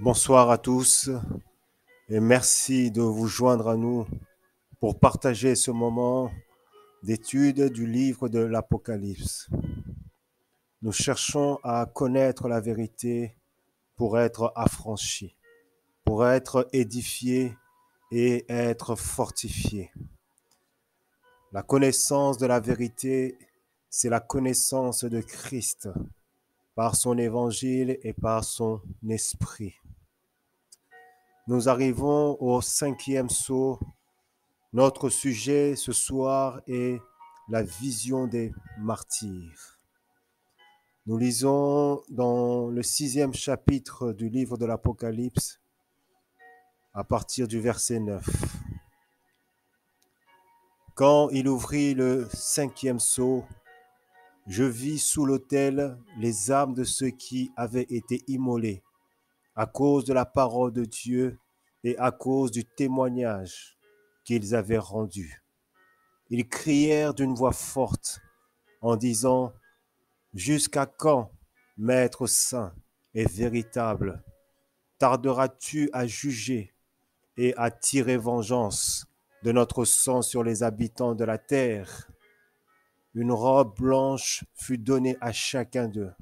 Bonsoir à tous et merci de vous joindre à nous pour partager ce moment d'étude du livre de l'Apocalypse. Nous cherchons à connaître la vérité pour être affranchis, pour être édifiés et être fortifiés. La connaissance de la vérité, c'est la connaissance de Christ par son évangile et par son esprit. Nous arrivons au 5e sceau. Notre sujet ce soir est la vision des martyrs. Nous lisons dans le 6e chapitre du livre de l'Apocalypse à partir du verset 9. Quand il ouvrit le 5e sceau, je vis sous l'autel les âmes de ceux qui avaient été immolés à cause de la parole de Dieu et à cause du témoignage qu'ils avaient rendu. Ils crièrent d'une voix forte en disant: Jusqu'à quand, Maître saint et véritable, tarderas-tu à juger et à tirer vengeance de notre sang sur les habitants de la terre? Une robe blanche fut donnée à chacun d'eux,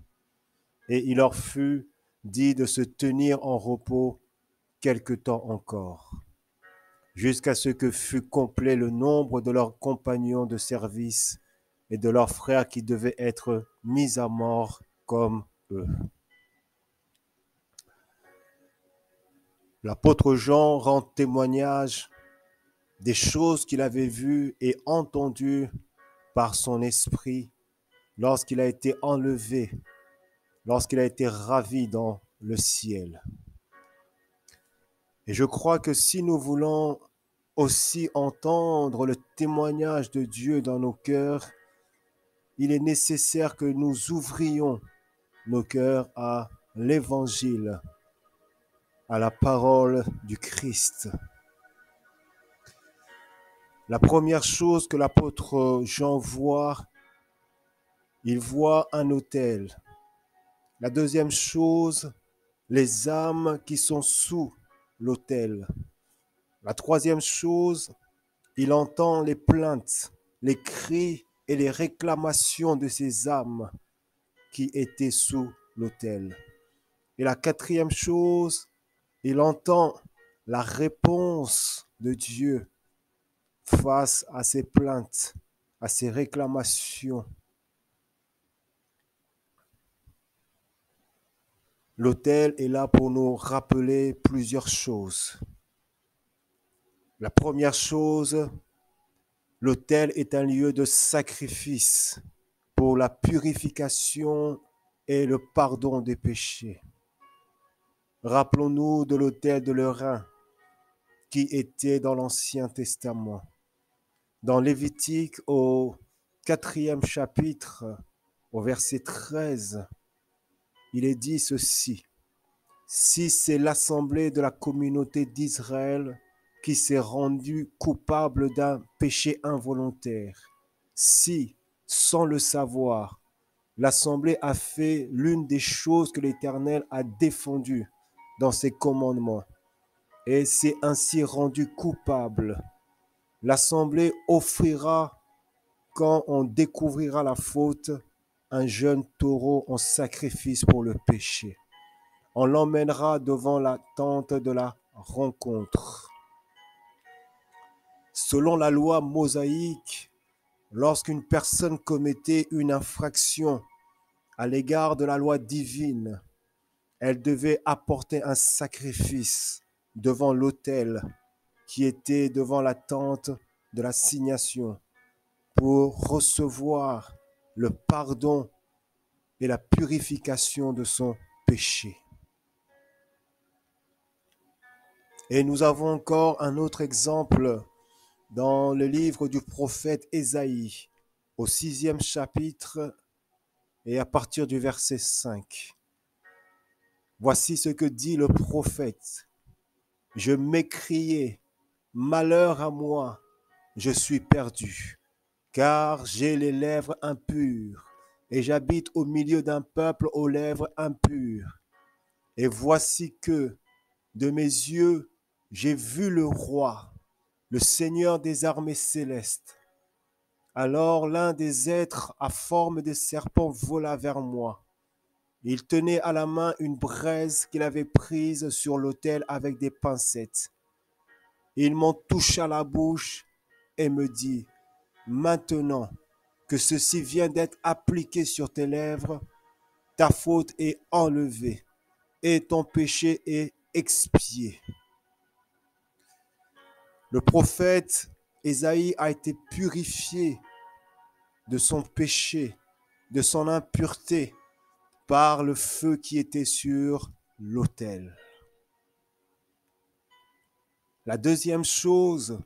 et il leur fut dit de se tenir en repos quelque temps encore, jusqu'à ce que fût complet le nombre de leurs compagnons de service et de leurs frères qui devaient être mis à mort comme eux. L'apôtre Jean rend témoignage des choses qu'il avait vues et entendues par son esprit lorsqu'il a été enlevé, lorsqu'il a été ravi dans le ciel. Et je crois que si nous voulons aussi entendre le témoignage de Dieu dans nos cœurs, il est nécessaire que nous ouvrions nos cœurs à l'évangile, à la parole du Christ. La première chose que l'apôtre Jean voit, il voit un autel. La deuxième chose, les âmes qui sont sous l'autel. La troisième chose, il entend les plaintes, les cris et les réclamations de ces âmes qui étaient sous l'autel. Et la quatrième chose, il entend la réponse de Dieu face à ces plaintes, à ces réclamations. L'autel est là pour nous rappeler plusieurs choses. La première chose, l'autel est un lieu de sacrifice pour la purification et le pardon des péchés. Rappelons-nous de l'autel de Lerain qui était dans l'Ancien Testament. Dans Lévitique, au 4e chapitre, au verset 13, il est dit ceci: Si c'est l'assemblée de la communauté d'Israël qui s'est rendue coupable d'un péché involontaire, si, sans le savoir, l'assemblée a fait l'une des choses que l'Éternel a défendues dans ses commandements, et s'est ainsi rendue coupable, l'assemblée offrira, quand on découvrira la faute, un jeune taureau en sacrifice pour le péché. On l'emmènera devant la tente de la rencontre. Selon la loi mosaïque, lorsqu'une personne commettait une infraction à l'égard de la loi divine, elle devait apporter un sacrifice devant l'autel qui était devant la tente de l'assignation pour recevoir le pardon et la purification de son péché. Et nous avons encore un autre exemple dans le livre du prophète Ésaïe, au 6e chapitre et à partir du verset 5. Voici ce que dit le prophète. Je m'écriai, malheur à moi, je suis perdu, car j'ai les lèvres impures, et j'habite au milieu d'un peuple aux lèvres impures. Et voici que, De mes yeux, j'ai vu le roi, le Seigneur des armées célestes. Alors l'un des êtres à forme de serpent vola vers moi. Il tenait à la main une braise qu'il avait prise sur l'autel avec des pincettes. Il m'en toucha la bouche et me dit, maintenant que ceci vient d'être appliqué sur tes lèvres, ta faute est enlevée et ton péché est expié. Le prophète Ésaïe a été purifié de son péché, de son impureté, par le feu qui était sur l'autel. La deuxième chose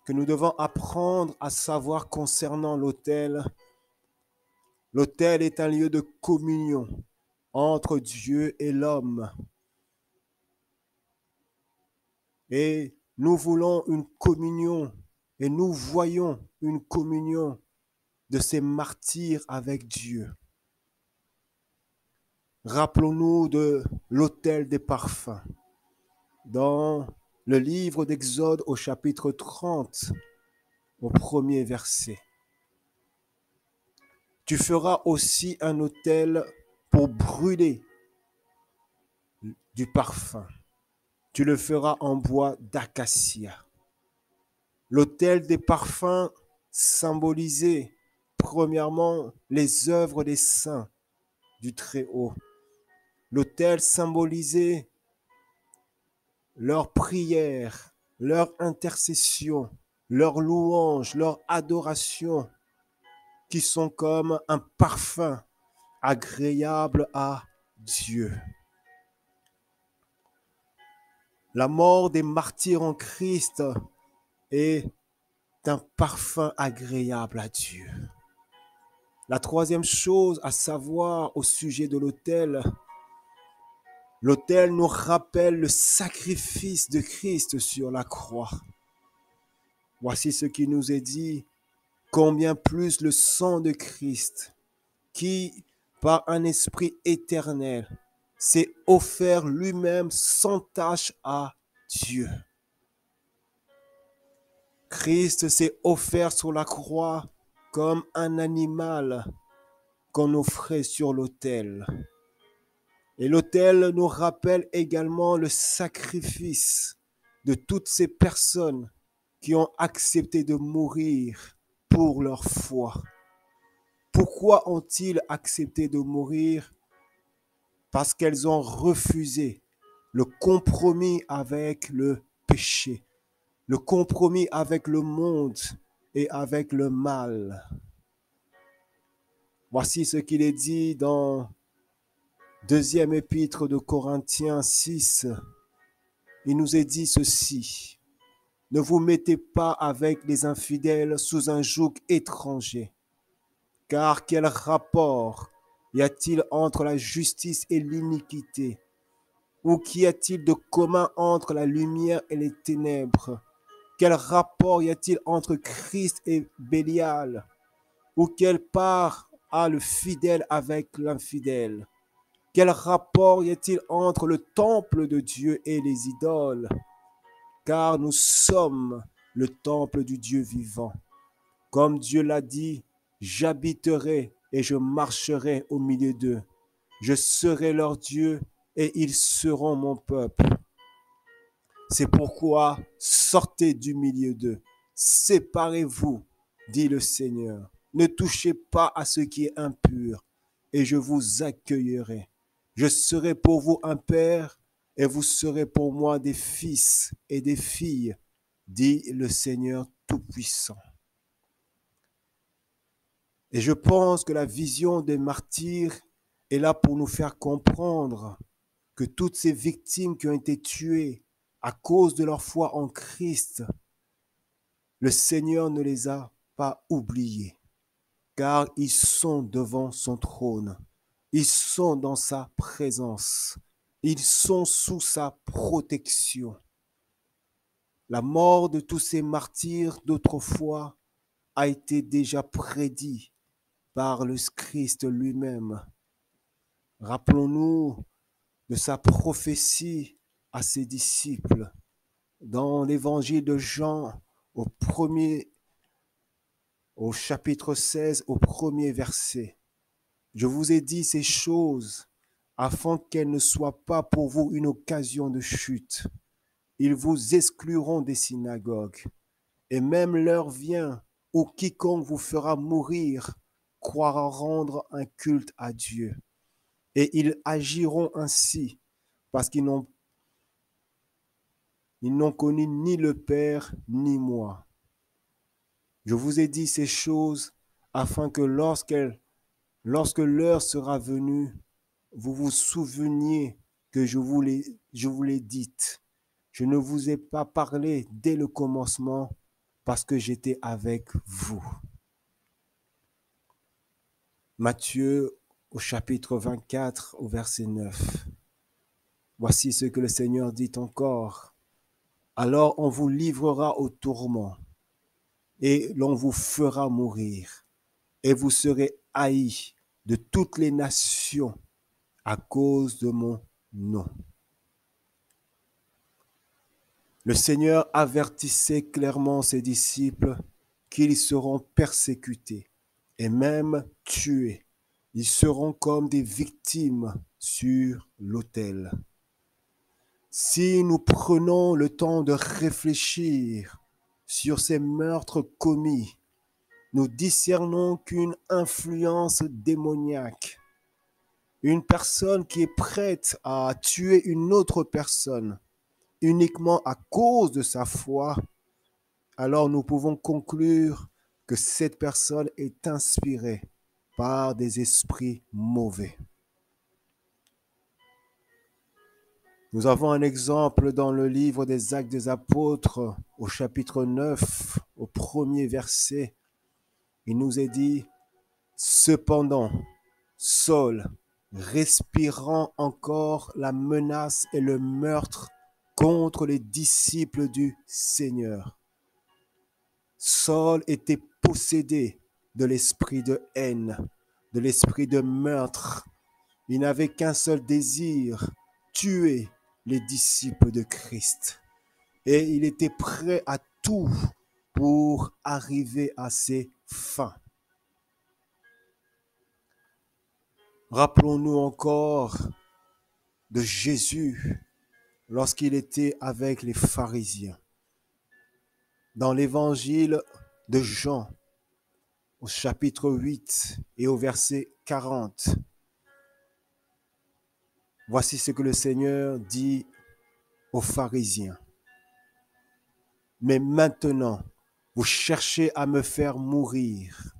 que nous devons apprendre à savoir concernant l'autel, l'autel est un lieu de communion entre Dieu et l'homme. Et nous voulons une communion, et nous voyons une communion de ces martyrs avec Dieu. Rappelons-nous de l'autel des parfums. Dans le livre d'Exode au chapitre 30, au premier verset. Tu feras aussi un autel pour brûler du parfum. Tu le feras en bois d'acacia. L'autel des parfums symbolisait premièrement les œuvres des saints du Très-Haut. L'autel symbolisait leurs prières, leur intercession, leur louange, leur adoration, qui sont comme un parfum agréable à Dieu. La mort des martyrs en Christ est un parfum agréable à Dieu. La troisième chose à savoir au sujet de l'autel, l'autel nous rappelle le sacrifice de Christ sur la croix. Voici ce qui nous est dit, combien plus le sang de Christ, qui, par un esprit éternel, s'est offert lui-même sans tâche à Dieu. Christ s'est offert sur la croix comme un animal qu'on offrait sur l'autel. Et l'autel nous rappelle également le sacrifice de toutes ces personnes qui ont accepté de mourir pour leur foi. Pourquoi ont-ils accepté de mourir? Parce qu'elles ont refusé le compromis avec le péché, le compromis avec le monde et avec le mal. Voici ce qu'il est dit dans deuxième épître de Corinthiens 6. Il nous est dit ceci. Ne vous mettez pas avec les infidèles sous un joug étranger. Car quel rapport y a-t-il entre la justice et l'iniquité? Ou qu'y a-t-il de commun entre la lumière et les ténèbres? Quel rapport y a-t-il entre Christ et Bélial? Ou quelle part a le fidèle avec l'infidèle? Quel rapport y a-t-il entre le temple de Dieu et les idoles? Car nous sommes le temple du Dieu vivant. Comme Dieu l'a dit, j'habiterai et je marcherai au milieu d'eux. Je serai leur Dieu et ils seront mon peuple. C'est pourquoi sortez du milieu d'eux, séparez-vous, dit le Seigneur. Ne touchez pas à ce qui est impur et je vous accueillerai. Je serai pour vous un père et vous serez pour moi des fils et des filles, dit le Seigneur Tout-Puissant. Et je pense que la vision des martyrs est là pour nous faire comprendre que toutes ces victimes qui ont été tuées à cause de leur foi en Christ, le Seigneur ne les a pas oubliées, car ils sont devant son trône, ils sont dans sa présence, ils sont sous sa protection. La mort de tous ces martyrs d'autrefois a été déjà prédit par le Christ lui-même. Rappelons-nous de sa prophétie à ses disciples. Dans l'évangile de Jean, au chapitre 16, au premier verset. Je vous ai dit ces choses afin qu'elles ne soient pas pour vous une occasion de chute. Ils vous excluront des synagogues. Et même l'heure vient où quiconque vous fera mourir croira rendre un culte à Dieu. Et ils agiront ainsi parce qu'ils n'ont connu ni le Père ni moi. Je vous ai dit ces choses afin que lorsque l'heure sera venue, vous vous souveniez que je vous l'ai dite. Je ne vous ai pas parlé dès le commencement parce que j'étais avec vous. Matthieu au chapitre 24 au verset 9. Voici ce que le Seigneur dit encore. Alors on vous livrera au tourment et l'on vous fera mourir et vous serez haïs de toutes les nations à cause de mon nom. Le Seigneur avertissait clairement ses disciples qu'ils seront persécutés et même tués. Ils seront comme des victimes sur l'autel. Si nous prenons le temps de réfléchir sur ces meurtres commis, nous discernons qu'une influence démoniaque, une personne qui est prête à tuer une autre personne uniquement à cause de sa foi, alors nous pouvons conclure que cette personne est inspirée par des esprits mauvais. Nous avons un exemple dans le livre des Actes des Apôtres, au chapitre 9, au premier verset. Il nous est dit, « Cependant, Saul, respirant encore la menace et le meurtre contre les disciples du Seigneur. » Saul était possédé de l'esprit de haine, de l'esprit de meurtre. Il n'avait qu'un seul désir, tuer les disciples de Christ. Et il était prêt à tout pour arriver à ses fins. Rappelons-nous encore de Jésus lorsqu'il était avec les pharisiens. Dans l'évangile de Jean, au chapitre 8 et au verset 40, voici ce que le Seigneur dit aux pharisiens. Mais maintenant, vous cherchez à me faire mourir,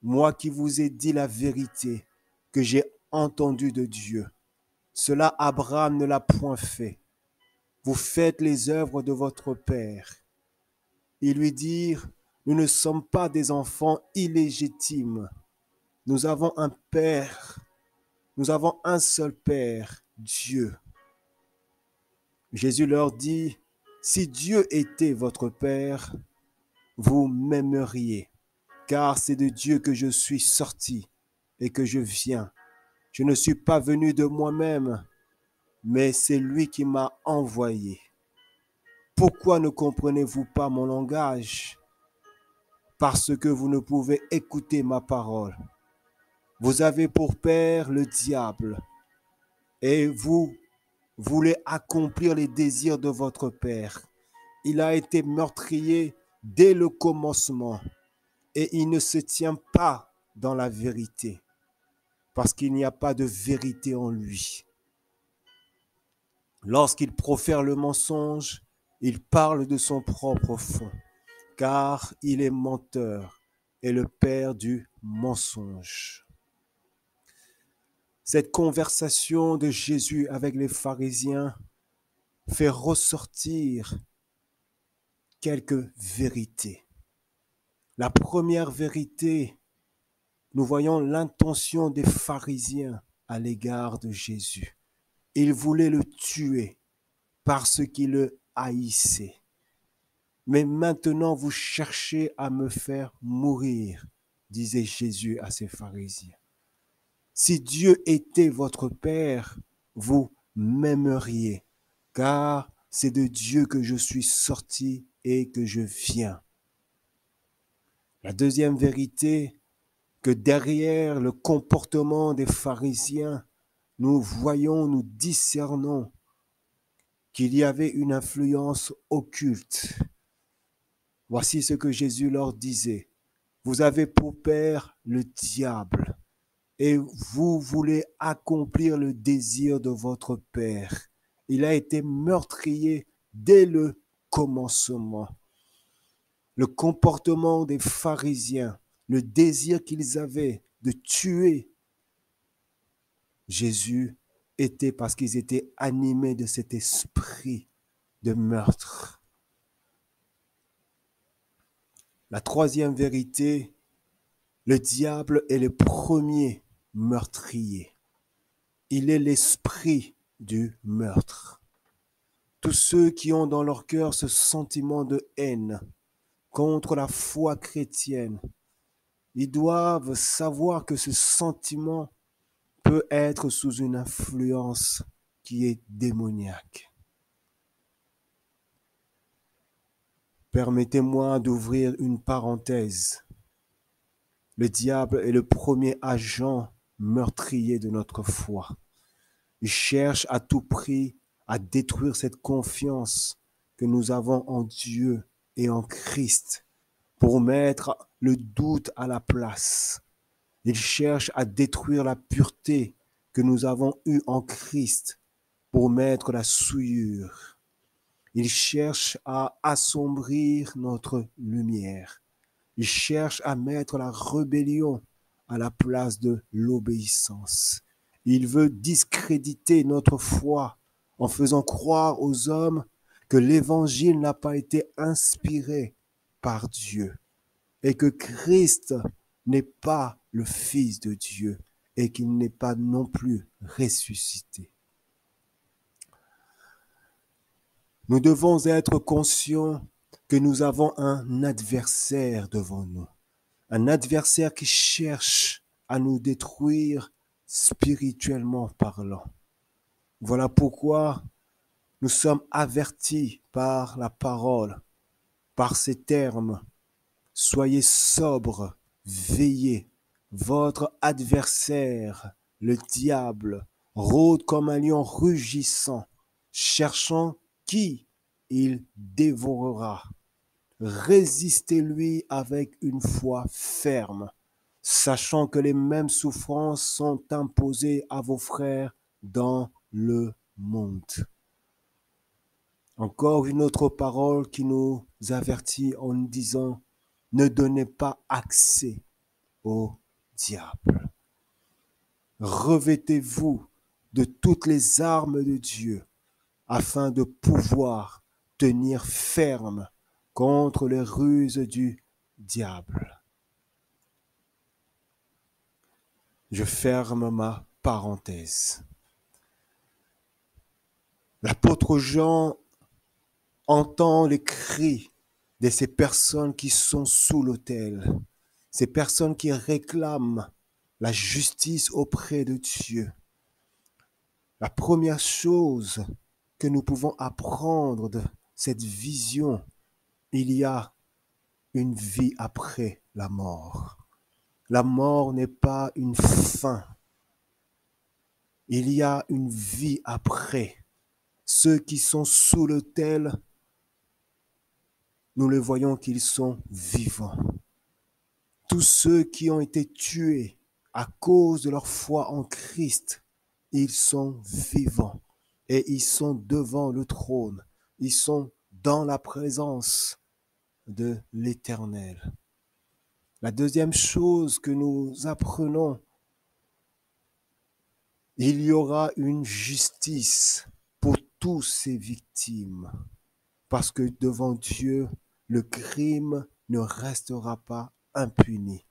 moi qui vous ai dit la vérité que j'ai entendue de Dieu. Cela, Abraham ne l'a point fait. Vous faites les œuvres de votre père. Ils lui dirent, nous ne sommes pas des enfants illégitimes. Nous avons un père, nous avons un seul père, Dieu. Jésus leur dit, si Dieu était votre père, vous m'aimeriez, car c'est de Dieu que je suis sorti et que je viens. Je ne suis pas venu de moi-même, mais c'est lui qui m'a envoyé. Pourquoi ne comprenez-vous pas mon langage? Parce que vous ne pouvez écouter ma parole. Vous avez pour père le diable, et vous voulez accomplir les désirs de votre père. Il a été meurtrier dès le commencement, et il ne se tient pas dans la vérité, parce qu'il n'y a pas de vérité en lui. Lorsqu'il profère le mensonge, il parle de son propre fond, car il est menteur et le père du mensonge. Cette conversation de Jésus avec les pharisiens fait ressortir quelques vérités. La première vérité, nous voyons l'intention des pharisiens à l'égard de Jésus. Ils voulaient le tuer parce qu'ils le haïssaient. Mais maintenant, vous cherchez à me faire mourir, disait Jésus à ses pharisiens. Si Dieu était votre Père, vous m'aimeriez, car c'est de Dieu que je suis sorti et que je viens. La deuxième vérité, que derrière le comportement des pharisiens, nous voyons, nous discernons qu'il y avait une influence occulte. Voici ce que Jésus leur disait. Vous avez pour père le diable et vous voulez accomplir le désir de votre père. Il a été meurtrier dès le commencement. Le comportement des pharisiens, le désir qu'ils avaient de tuer Jésus était parce qu'ils étaient animés de cet esprit de meurtre. La troisième vérité, le diable est le premier meurtrier. Il est l'esprit du meurtre. Tous ceux qui ont dans leur cœur ce sentiment de haine contre la foi chrétienne, ils doivent savoir que ce sentiment peut être sous une influence qui est démoniaque. Permettez-moi d'ouvrir une parenthèse. Le diable est le premier agent meurtrier de notre foi. Il cherche à tout prix à détruire cette confiance que nous avons en Dieu et en Christ pour mettre le doute à la place. Il cherche à détruire la pureté que nous avons eue en Christ pour mettre la souillure. Il cherche à assombrir notre lumière. Il cherche à mettre la rébellion à la place de l'obéissance. Il veut discréditer notre foi en faisant croire aux hommes que l'évangile n'a pas été inspiré par Dieu et que Christ n'est pas le Fils de Dieu et qu'il n'est pas non plus ressuscité. Nous devons être conscients que nous avons un adversaire devant nous, un adversaire qui cherche à nous détruire spirituellement parlant. Voilà pourquoi nous sommes avertis par la parole, par ces termes. Soyez sobres, veillez. Votre adversaire, le diable, rôde comme un lion rugissant, cherchant qui il dévorera. Résistez-lui avec une foi ferme, sachant que les mêmes souffrances sont imposées à vos frères dans le monde. Encore une autre parole qui nous avertit en nous disant, ne donnez pas accès au diable. Revêtez-vous de toutes les armes de Dieu afin de pouvoir tenir ferme contre les ruses du diable. Je ferme ma parenthèse. L'apôtre Jean entend les cris de ces personnes qui sont sous l'autel, ces personnes qui réclament la justice auprès de Dieu. La première chose que nous pouvons apprendre de cette vision, il y a une vie après la mort. La mort n'est pas une fin. Il y a une vie après. Ceux qui sont sous l'autel, nous les voyons qu'ils sont vivants. Tous ceux qui ont été tués à cause de leur foi en Christ, ils sont vivants et ils sont devant le trône. Ils sont dans la présence de l'Éternel. La deuxième chose que nous apprenons, il y aura une justice pour tous ces victimes, parce que devant Dieu, le crime ne restera pas impuni.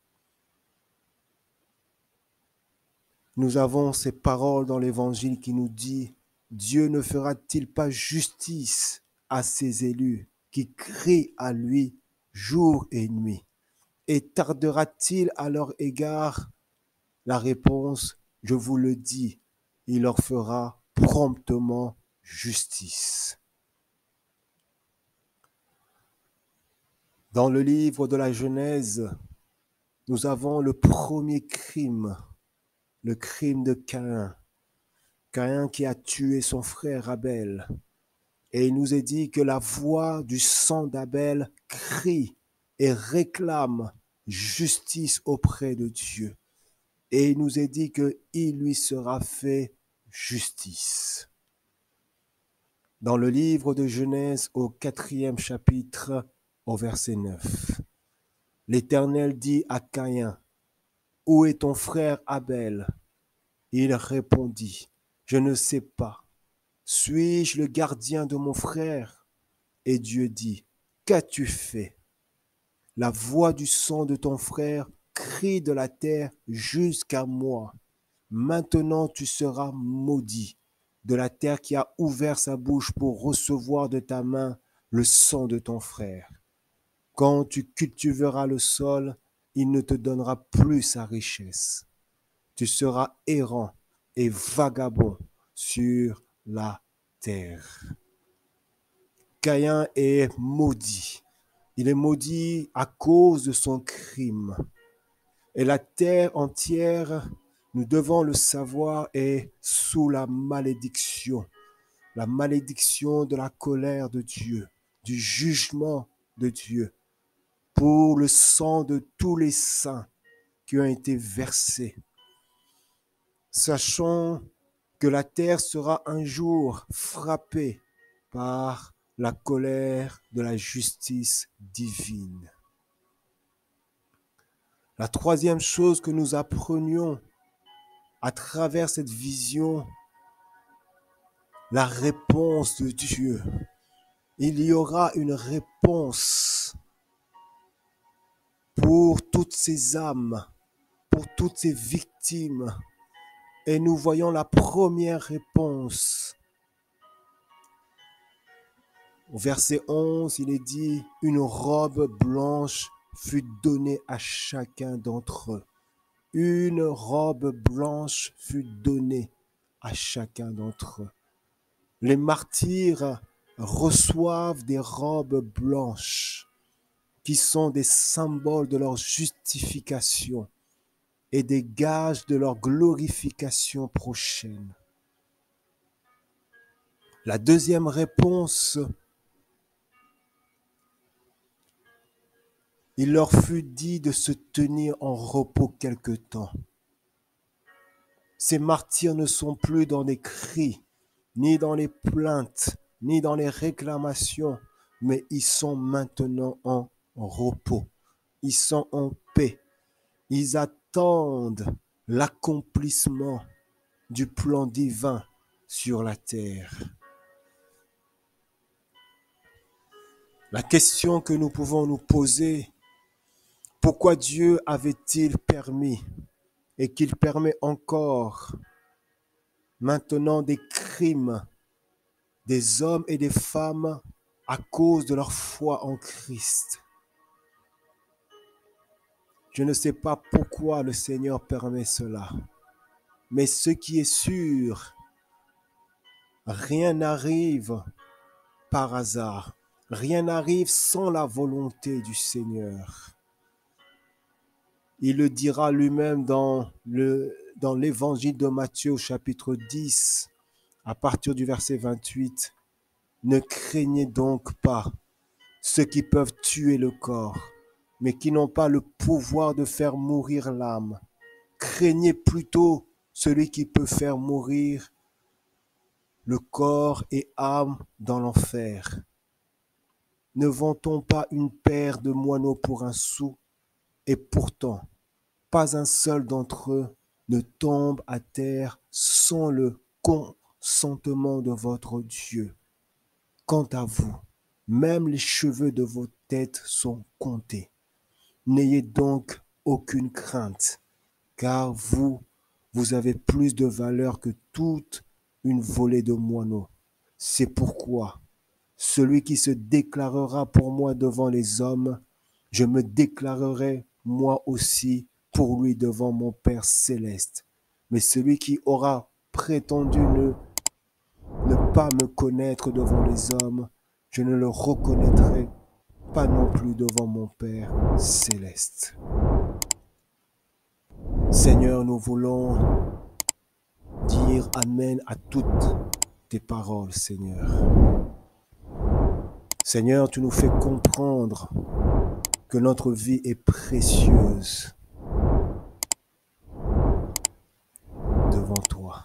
Nous avons ces paroles dans l'Évangile qui nous dit, Dieu ne fera-t-il pas justice à ses élus qui crient à lui jour et nuit? Et tardera-t-il à leur égard? La réponse, je vous le dis, il leur fera promptement justice. Dans le livre de la Genèse, nous avons le premier crime, le crime de Caïn. Caïn qui a tué son frère Abel. Et il nous est dit que la voix du sang d'Abel crie et réclame justice auprès de Dieu. Et il nous est dit qu'il lui sera fait justice. Dans le livre de Genèse, au 4e chapitre, au verset 9, l'Éternel dit à Caïn, « Où est ton frère Abel ?» Il répondit, « Je ne sais pas. Suis-je le gardien de mon frère ?» Et Dieu dit, « Qu'as-tu fait ? La voix du sang de ton frère crie de la terre jusqu'à moi. Maintenant tu seras maudit de la terre qui a ouvert sa bouche pour recevoir de ta main le sang de ton frère. Quand tu cultiveras le sol, il ne te donnera plus sa richesse. Tu seras errant et vagabond sur la terre. » Caïn est maudit. Il est maudit à cause de son crime. Et la terre entière, nous devons le savoir, est sous la malédiction de la colère de Dieu, du jugement de Dieu, pour le sang de tous les saints qui ont été versés. Sachons que la terre sera un jour frappée par la colère de la justice divine. La troisième chose que nous apprenions à travers cette vision, la réponse de Dieu. Il y aura une réponse pour toutes ces âmes, pour toutes ces victimes. Et nous voyons la première réponse. Au verset 11, il est dit, « Une robe blanche fut donnée à chacun d'entre eux. » Une robe blanche fut donnée à chacun d'entre eux. Les martyrs reçoivent des robes blanches qui sont des symboles de leur justification et des gages de leur glorification prochaine. La deuxième réponse, il leur fut dit de se tenir en repos quelque temps. Ces martyrs ne sont plus dans des cris, ni dans les plaintes, ni dans les réclamations, mais ils sont maintenant en repos. Ils sont en paix. Ils attendent l'accomplissement du plan divin sur la terre. La question que nous pouvons nous poser, pourquoi Dieu avait-il permis et qu'il permet encore maintenant des crimes des hommes et des femmes à cause de leur foi en Christ? Je ne sais pas pourquoi le Seigneur permet cela, mais ce qui est sûr, rien n'arrive par hasard, rien n'arrive sans la volonté du Seigneur. Il le dira lui-même dans l'évangile de Matthieu au chapitre 10, à partir du verset 28. Ne craignez donc pas ceux qui peuvent tuer le corps, mais qui n'ont pas le pouvoir de faire mourir l'âme. Craignez plutôt celui qui peut faire mourir le corps et âme dans l'enfer. Ne vend-on pas une paire de moineaux pour un sou, et pourtant, pas un seul d'entre eux ne tombe à terre sans le consentement de votre Dieu. Quant à vous, même les cheveux de vos têtes sont comptés. N'ayez donc aucune crainte, car vous avez plus de valeur que toute une volée de moineaux. C'est pourquoi, celui qui se déclarera pour moi devant les hommes, je me déclarerai moi aussi pour lui devant mon Père céleste. Mais celui qui aura prétendu ne pas me connaître devant les hommes, je ne le reconnaîtrai pas non plus devant mon Père céleste. Seigneur, nous voulons dire Amen à toutes tes paroles, Seigneur. Seigneur, tu nous fais comprendre que notre vie est précieuse devant toi.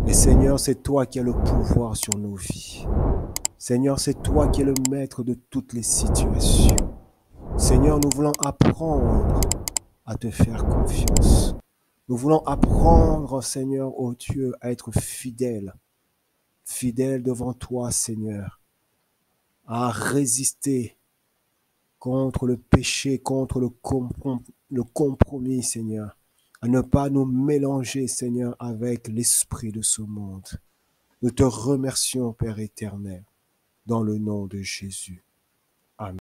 Et Seigneur, c'est toi qui as le pouvoir sur nos vies. Seigneur, c'est toi qui es le maître de toutes les situations. Seigneur, nous voulons apprendre à te faire confiance. Nous voulons apprendre, Seigneur, ô Dieu, à être fidèles. Fidèles devant toi, Seigneur. À résister contre le péché, contre le compromis, Seigneur. À ne pas nous mélanger, Seigneur, avec l'esprit de ce monde. Nous te remercions, Père éternel, dans le nom de Jésus.